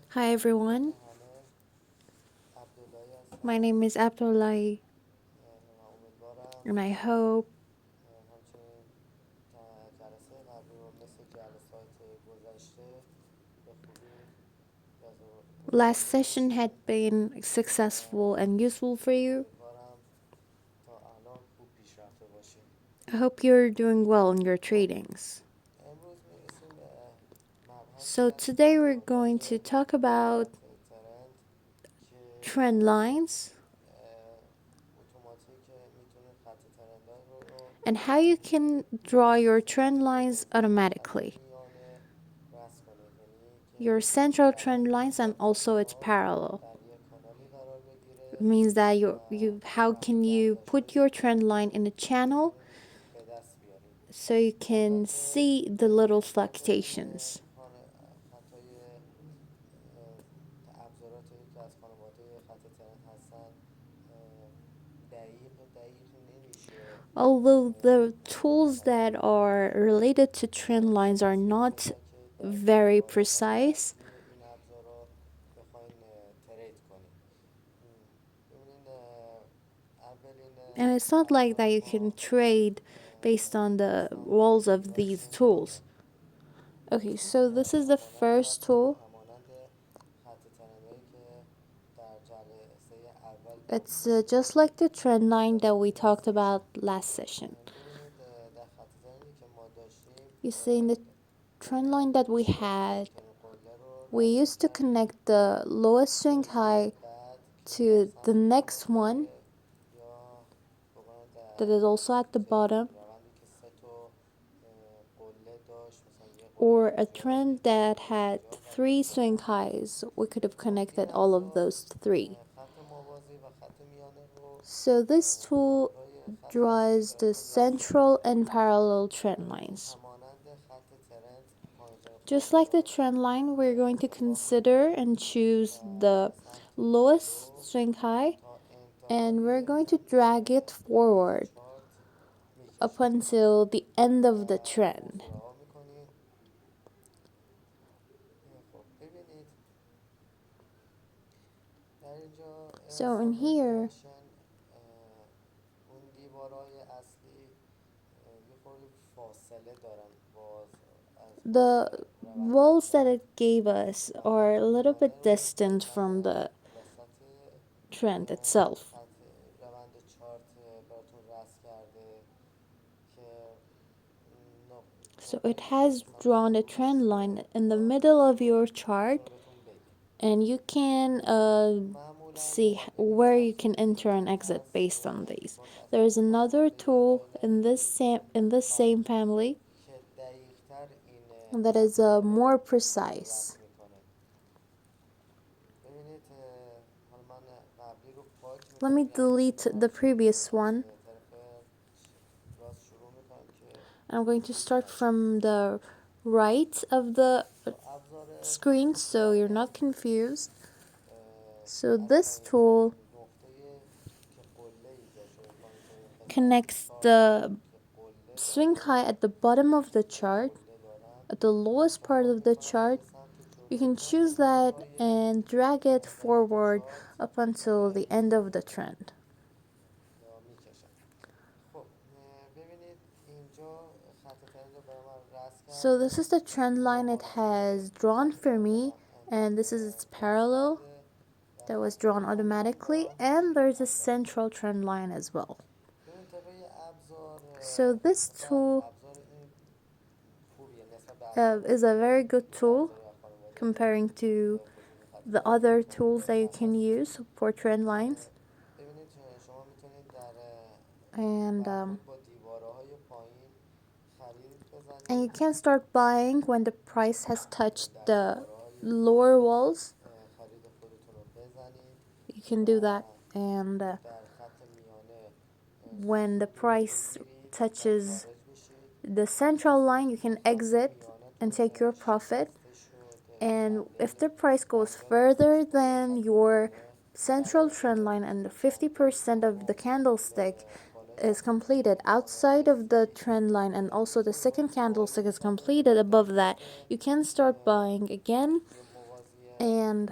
Hi everyone, my name is Abdullahi and I hope last session had been successful and useful for you. I hope you're doing well in your tradings. So today we're going to talk about trend lines and how you can draw your trend lines automatically. Your central trend lines and also its parallel. It means that how can you put your trend line in a channel so you can see the little fluctuations. Although the tools that are related to trend lines are not very precise, and it's not like that you can trade based on the walls of these tools. Okay, so this is the first tool. It's just like the trend line that we talked about last session. You see, in the trend line that we had, we used to connect the lowest swing high to the next one that is also at the bottom, or a trend that had 3 swing highs. We could have connected all of those 3. So this tool draws the central and parallel trend lines. Just like the trend line, we're going to consider and choose the lowest swing high, and we're going to drag it forward up until the end of the trend. So in here, the walls that it gave us are a little bit distant from the trend itself. So it has drawn a trend line in the middle of your chart, and you can see where you can enter and exit based on these. There is another tool in this same family that is more precise. Let me delete the previous one. I'm going to start from the right of the screen so you're not confused. So this tool connects the swing high at the bottom of the chart, at the lowest part of the chart. You can choose that and drag it forward up until the end of the trend. So this is the trend line it has drawn for me, and this is its parallel that was drawn automatically, and there's a central trend line as well. So this tool is a very good tool comparing to the other tools that you can use for trend lines. And you can start buying when the price has touched the lower walls. You can do that, and when the price touches the central line, you can exit and take your profit. And if the price goes further than your central trend line and 50% of the candlestick is completed outside of the trend line and also the second candlestick is completed above that, you can start buying again. And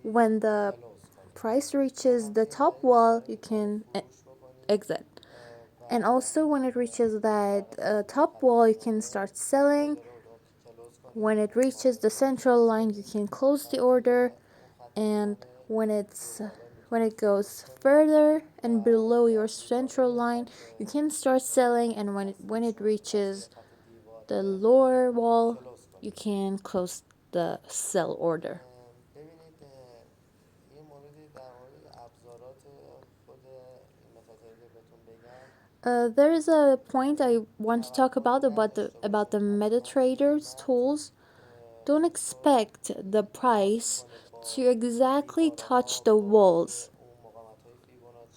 when the price reaches the top wall, you can exit. And also when it reaches that top wall, you can start selling. When it reaches the central line, you can close the order. And when it goes further and below your central line, you can start selling. And when it reaches the lower wall, you can close the sell order. There is a point I want to talk about the MetaTrader's tools. Don't expect the price to exactly touch the walls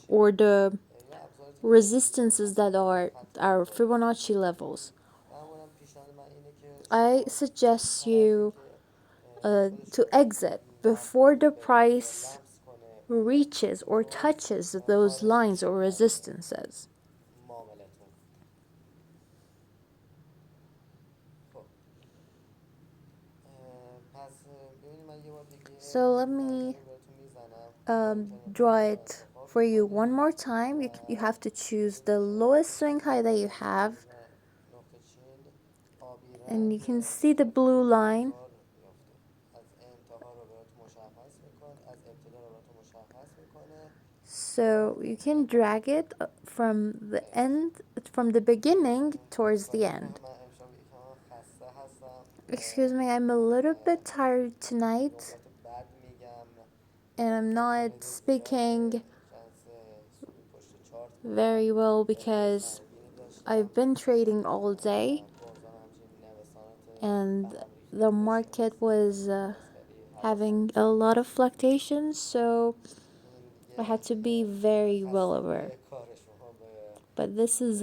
or the resistances that are our Fibonacci levels. I suggest you to exit before the price reaches or touches those lines or resistances. So let me draw it for you one more time. You have to choose the lowest swing high that you have, and you can see the blue line. So you can drag it from the beginning towards the end. Excuse me, I'm a little bit tired tonight, and I'm not speaking very well because I've been trading all day, and the market was having a lot of fluctuations, so I had to be very well aware. But this is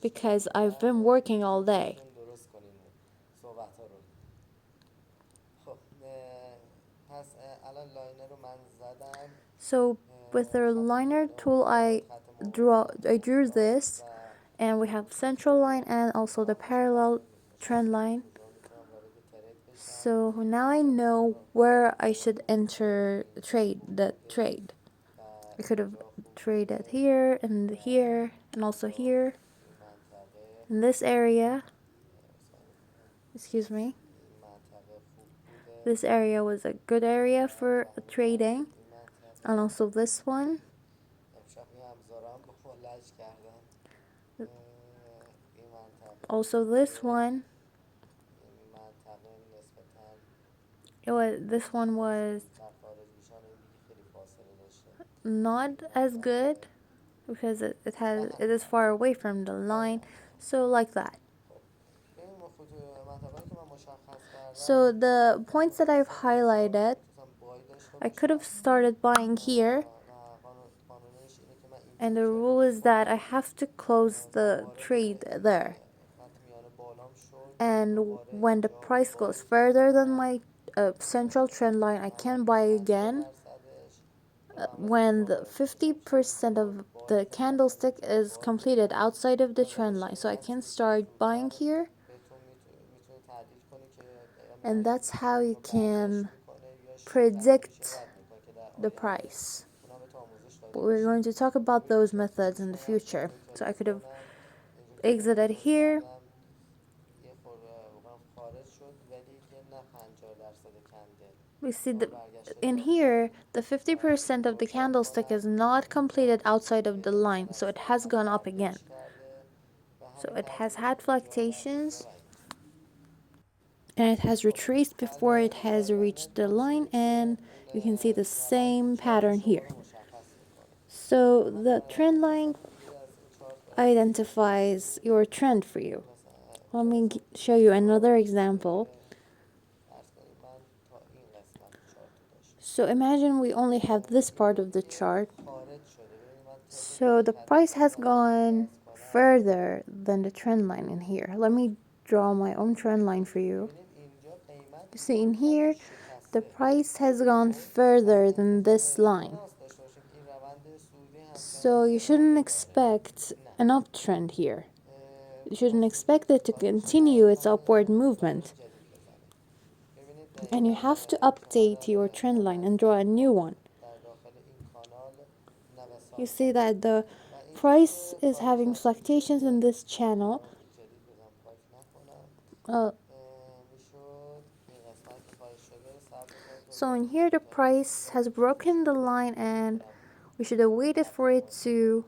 because I've been working all day. So with the liner tool, I drew this, and we have central line and also the parallel trend line. So now I know where I should enter the trade. I could have traded here and also here in this area. Excuse me. This area was a good area for trading, and also this one. Also this one. This one was not as good because it is far away from the line. So like that. So the points that I've highlighted, I could have started buying here, and the rule is that I have to close the trade there. And when the price goes further than my central trend line, I can buy again. When the 50% of the candlestick is completed outside of the trend line, so I can start buying here. And that's how you can predict the price. But we're going to talk about those methods in the future. So I could have exited here. We see that in here, the 50% of the candlestick is not completed outside of the line, so it has gone up again. So it has had fluctuations, and it has retraced before it has reached the line, and you can see the same pattern here. So the trend line identifies your trend for you. Let me show you another example. So imagine we only have this part of the chart. So the price has gone further than the trend line in here. Let me draw my own trend line for you. You see in here, the price has gone further than this line. So you shouldn't expect an uptrend here. You shouldn't expect it to continue its upward movement. And you have to update your trend line and draw a new one. You see that the price is having fluctuations in this channel. Uh, so in here the price has broken the line and we should have waited for it to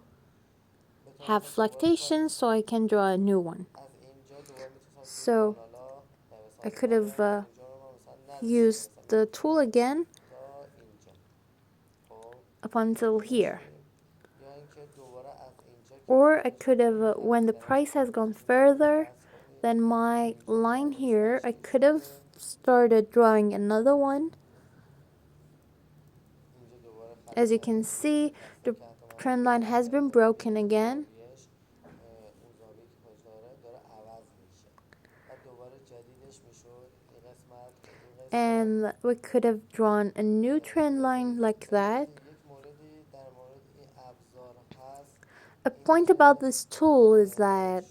have fluctuations so I can draw a new one. So I could have used the tool again up until here. Or I could have, when the price has gone further than my line here, I could have started drawing another one. As you can see, the trend line has been broken again. And we could have drawn a new trend line like that. A point about this tool is that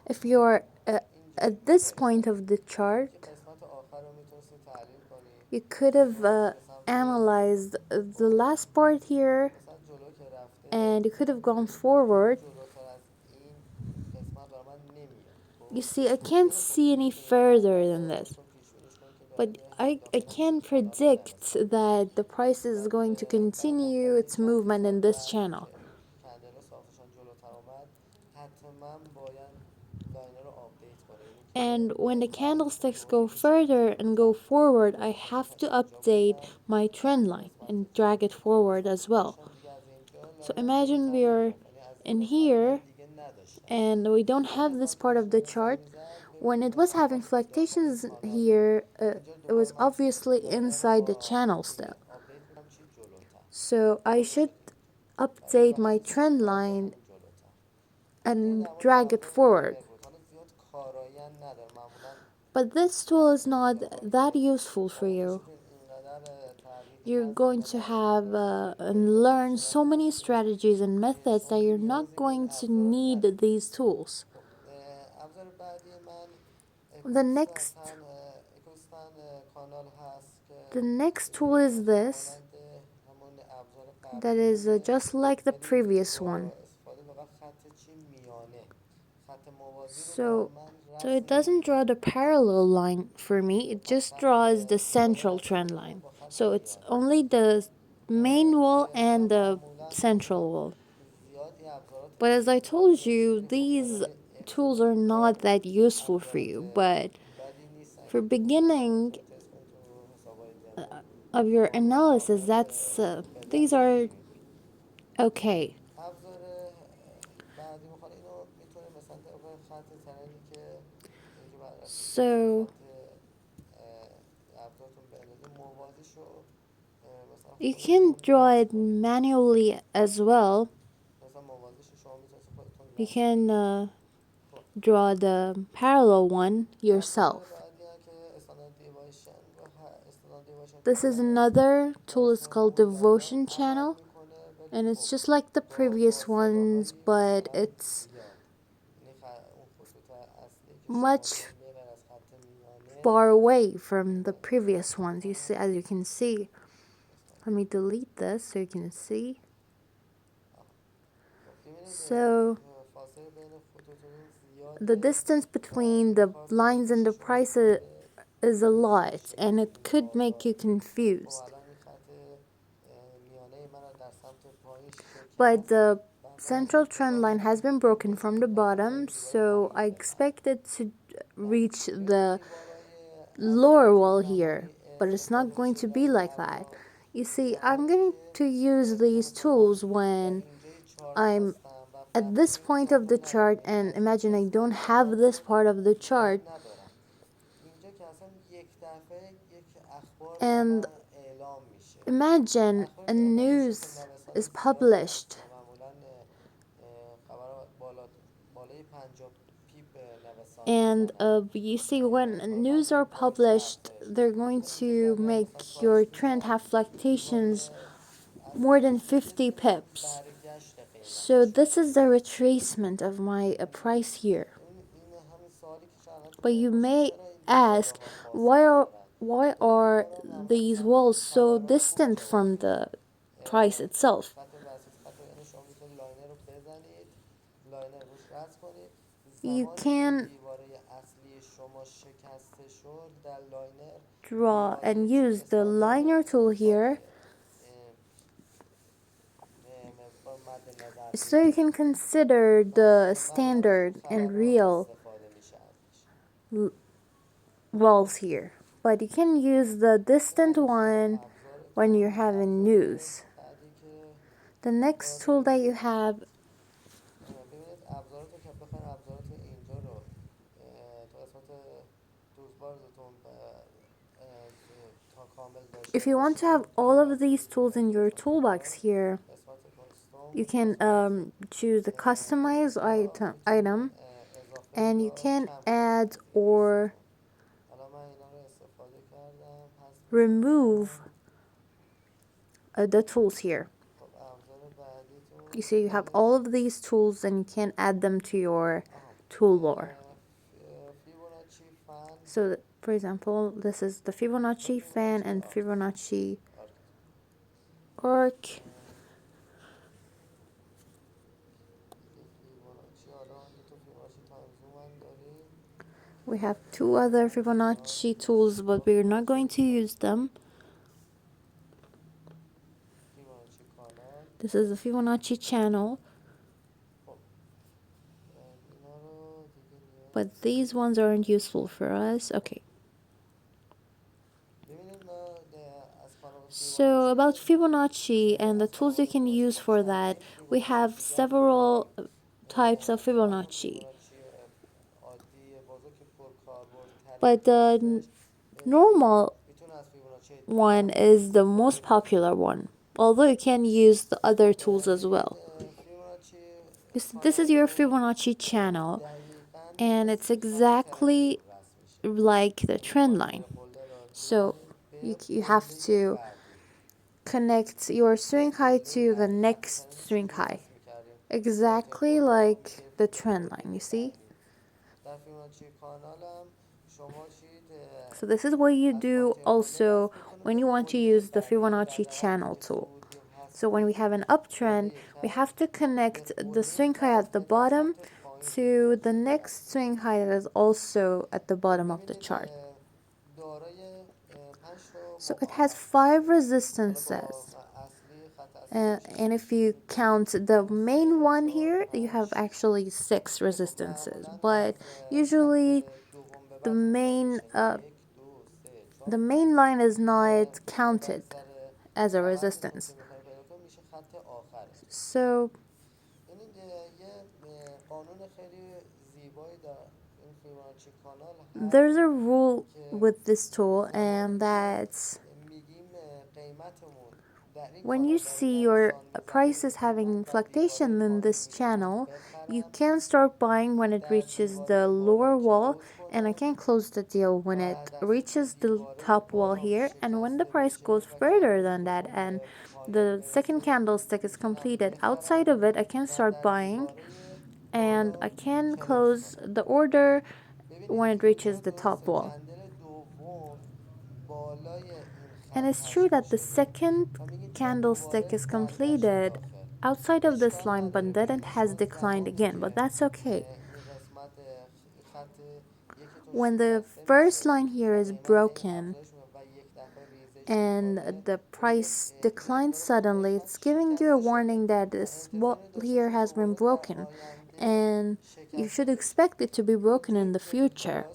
if you're at this point of the chart, you could have analyzed the last part here and you could have gone forward. You see, I can't see any further than this. But I can predict that the price is going to continue its movement in this channel. And when the candlesticks go further and go forward, I have to update my trend line and drag it forward as well. So imagine we're in here and we don't have this part of the chart. When it was having fluctuations here, it was obviously inside the channel still. So I should update my trend line and drag it forward. But this tool is not that useful for you. You're going to have and learn so many strategies and methods that you're not going to need these tools. The next tool is this, that is just like the previous one. So it doesn't draw the parallel line for me, it just draws the central trend line. So it's only the main wall and the central wall. But as I told you, these tools are not that useful for you. But for beginning of your analysis, these are okay. So you can draw it manually as well. You can draw the parallel one yourself. This is another tool, it's called Devotion Channel, and it's just like the previous ones, but it's much far away from the previous ones. You see, as you can see. Let me delete this so you can see. So the distance between the lines and the price is a lot, and it could make you confused. But the central trend line has been broken from the bottom, so I expect it to reach the lower wall here, but it's not going to be like that. You see, I'm going to use these tools when I'm at this point of the chart, and imagine I don't have this part of the chart, and imagine a news is published And you see, when news are published, they're going to make your trend have fluctuations more than 50 pips. So this is the retracement of my price here. But you may ask, why are these walls so distant from the price itself? You can draw and use the liner tool here, so you can consider the standard and real walls here. But you can use the distant one when you're having news. The next tool that you have, if you want to have all of these tools in your toolbox here, you can choose the customize item, and you can add or remove the tools here. You see, you have all of these tools and you can add them to your toolbar. So for example, this is the Fibonacci fan and Fibonacci arc. We have two other Fibonacci tools, but we're not going to use them. This is the Fibonacci channel, but these ones aren't useful for us. Okay. So about Fibonacci and the tools you can use for that, we have several types of Fibonacci. But the normal one is the most popular one, although you can use the other tools as well. This is your Fibonacci channel, and it's exactly like the trend line. So you have to connect your swing high to the next swing high, exactly like the trend line, you see? So this is what you do also when you want to use the Fibonacci channel tool. So when we have an uptrend, we have to connect the swing high at the bottom to the next swing high that is also at the bottom of the chart. So it has 5 resistances. And if you count the main one here, you have actually 6 resistances. But usually the main line is not counted as a resistance. So there's a rule with this tool, and that's when you see your price is having fluctuation in this channel, you can start buying when it reaches the lower wall, and I can close the deal when it reaches the top wall here. And when the price goes further than that and the second candlestick is completed outside of it, I can start buying, and I can close the order when it reaches the top wall. And it's true that the second candlestick is completed outside of this line, but then it has declined again, but that's okay. When the first line here is broken and the price declines suddenly, it's giving you a warning that this wall here has been broken, and you should expect it to be broken in the future.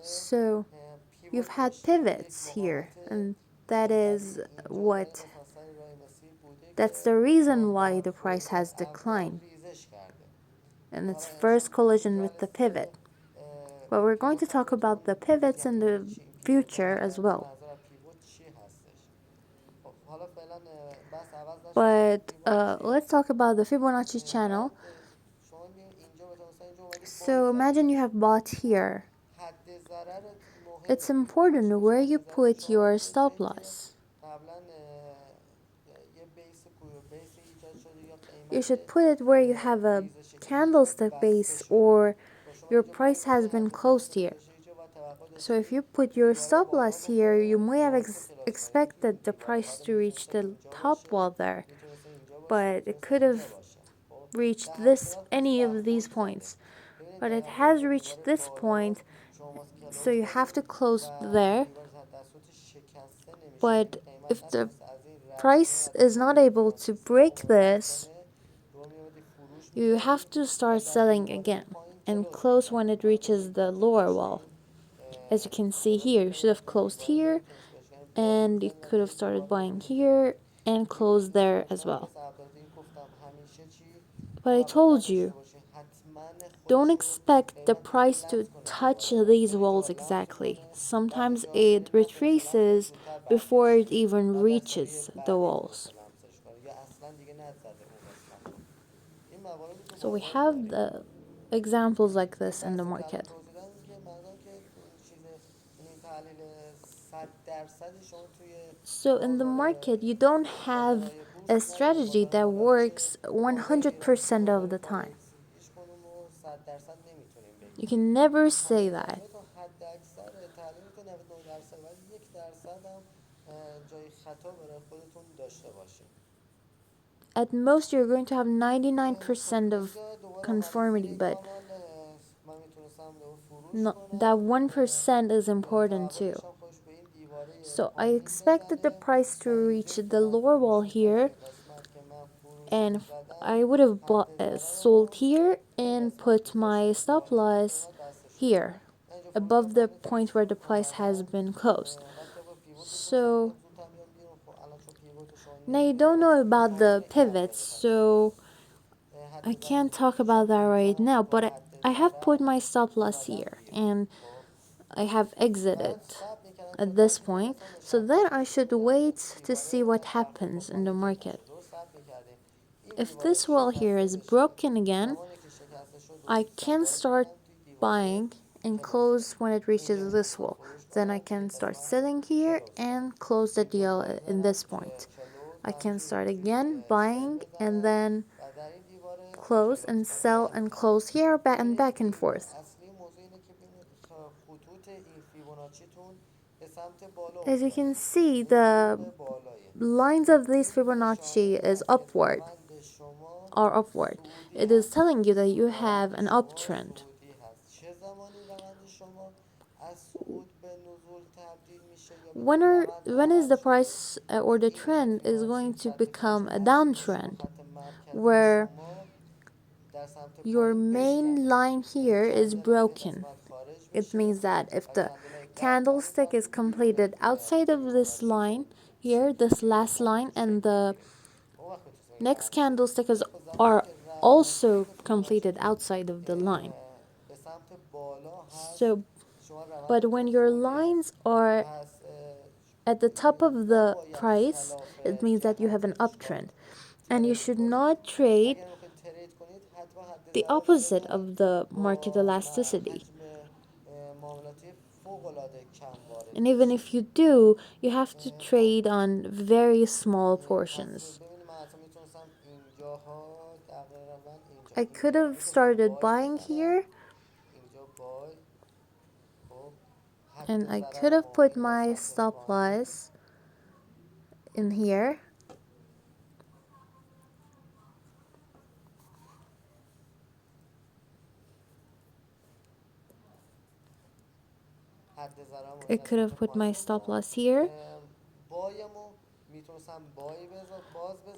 So you've had pivots here, and that's the reason why the price has declined, and its first collision with the pivot. But we're going to talk about the pivots in the future as well. But let's talk about the Fibonacci channel. So imagine you have bought here. It's important where you put your stop loss. You should put it where you have a candlestick base or your price has been closed here. So if you put your stop loss here, you may have expected the price to reach the top wall there, but it could have reached this any of these points. But it has reached this point, so you have to close there. But if the price is not able to break this, you have to start selling again and close when it reaches the lower wall. As you can see here, you should have closed here and you could have started buying here and closed there as well. But I told you, don't expect the price to touch these walls exactly. Sometimes it retraces before it even reaches the walls. So we have the examples like this in the market. So in the market, you don't have a strategy that works 100% of the time. You can never say that. At most, you're going to have 99% of conformity, but that 1% is important too. So I expected the price to reach the lower wall here, and I would have sold here and put my stop loss here, above the point where the price has been closed. So now you don't know about the pivots, so I can't talk about that right now, but I have put my stop loss here and I have exited at this point, so then I should wait to see what happens in the market. If this wall here is broken again, I can start buying and close when it reaches this wall. Then I can start selling here and close the deal in this point. I can start again buying and then close and sell and close here back and forth. As you can see, the lines of this Fibonacci is upward, are upward. It is telling you that you have an uptrend. When is the price or the trend is going to become a downtrend, where your main line here is broken? It means that if the candlestick is completed outside of this line here, this last line, and the next candlestick are also completed outside of the line. So, but when your lines are at the top of the price, it means that you have an uptrend. And you should not trade the opposite of the market elasticity. And even if you do, you have to trade on very small portions. I could have started buying here, and I could have put my stop loss in here. I could have put my stop loss here.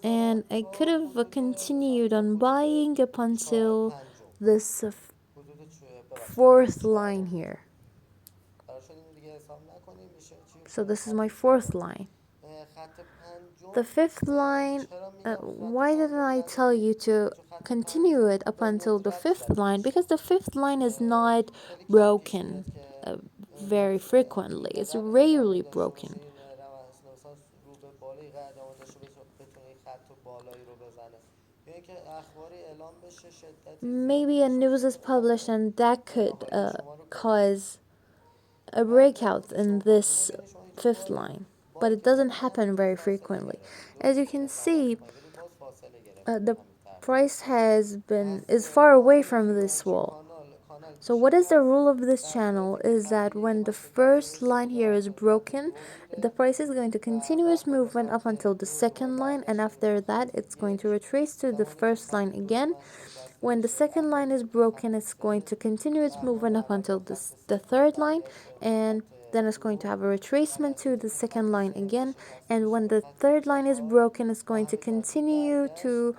And I could have continued on buying up until this fourth line here. So this is my fourth line. The fifth line, why didn't I tell you to continue it up until the fifth line? Because the fifth line is not broken very frequently. It's rarely broken. maybe a news is published and that could cause a breakout in this fifth line, but it doesn't happen very frequently. As you can see, the price is far away from this wall. So what is the rule of this channel is that when the first line here is broken, the price is going to continue its movement up until the second line, and after that it's going to retrace to the first line again. When the second line is broken, it's going to continue its movement up until the third line, and then it's going to have a retracement to the second line again. And when the third line is broken, it's going to continue to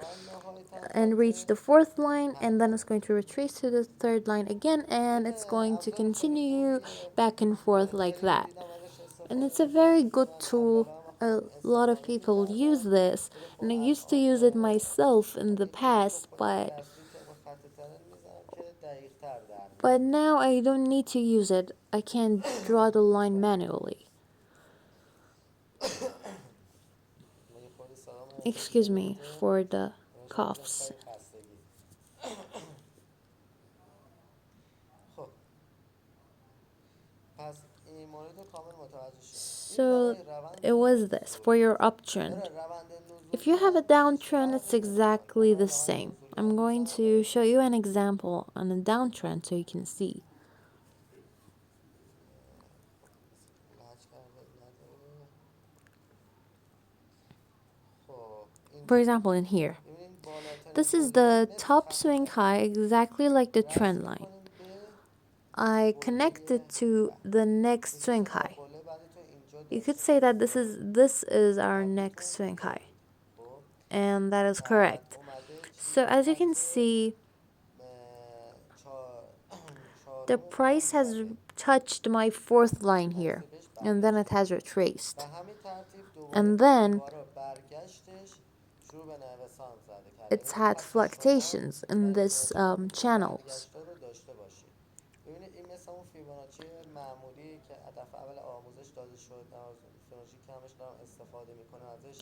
and reach the fourth line, and then it's going to retrace to the third line again, and it's going to continue back and forth like that. And it's a very good tool. A lot of people use this, and I used to use it myself in the past, but now I don't need to use it. I can draw the line manually. Excuse me for the coughs. So it was this for your uptrend. If you have a downtrend, it's exactly the same. I'm going to show you an example on a downtrend so you can see. For example, in here, this is the top swing high, exactly like the trend line. I connect it to the next swing high. You could say that this is our next swing high, and that is correct. So as you can see, the price has touched my fourth line here, and then it has retraced, and then it's had fluctuations in this channels.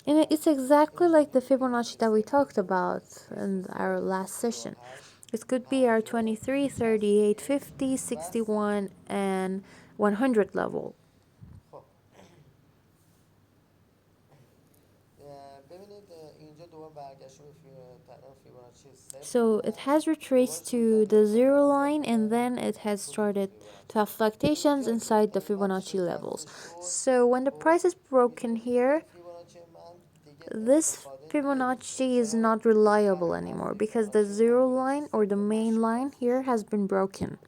And it's exactly like the Fibonacci that we talked about in our last session. It could be our 23, 38, 50, 61, and 100 level. So it has retraced to the zero line, and then it has started to have fluctuations inside the Fibonacci levels. So when the price is broken here, this Fibonacci is not reliable anymore because the zero line or the main line here has been broken.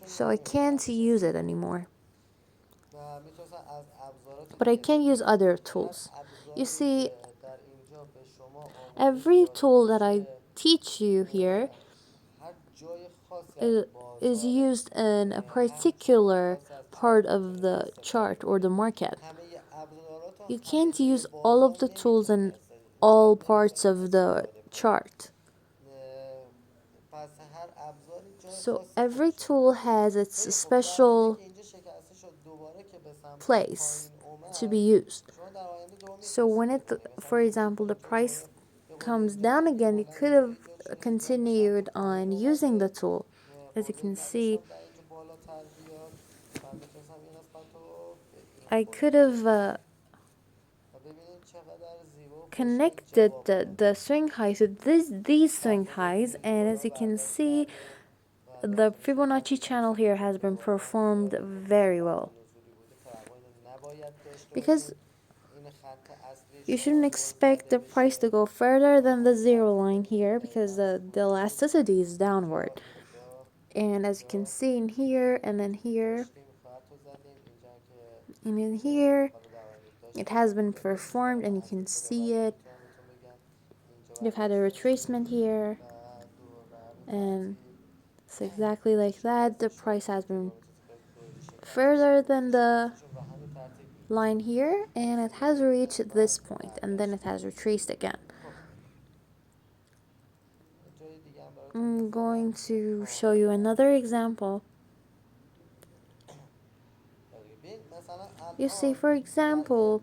So I can't use it anymore. But I can use other tools. You see, every tool that I teach you here is used in a particular part of the chart or the market. You can't use all of the tools in all parts of the chart. So every tool has its special place to be used. So when for example, the price comes down again, you could have continued on using the tool. As you can see, I could have connected the swing highs to these swing highs, and as you can see, the Fibonacci channel here has been performed very well. Because you shouldn't expect the price to go further than the zero line here because the elasticity is downward. And as you can see in here and in here and in here, it has been performed and you can see it. You've had a retracement here, and it's exactly like that. The price has been further than the line here, and it has reached this point, and then it has retraced again. I'm going to show you another example. You see, for example,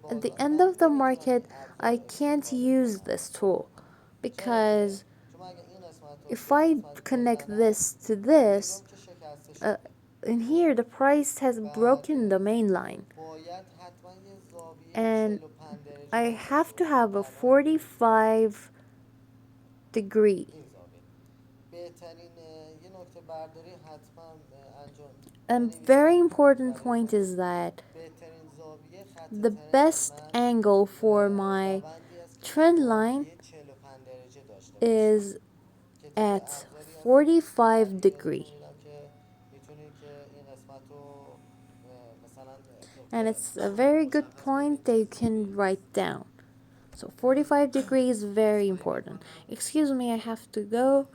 At the end of the market, I can't use this tool because if I connect this to this, uh, in here the price has broken the main line, and I have to have a 45-degree. A very important point is that the best angle for my trend line is at 45-degree, and it's a very good point that you can write down. So 45 degrees is very important. Excuse me, I have to go.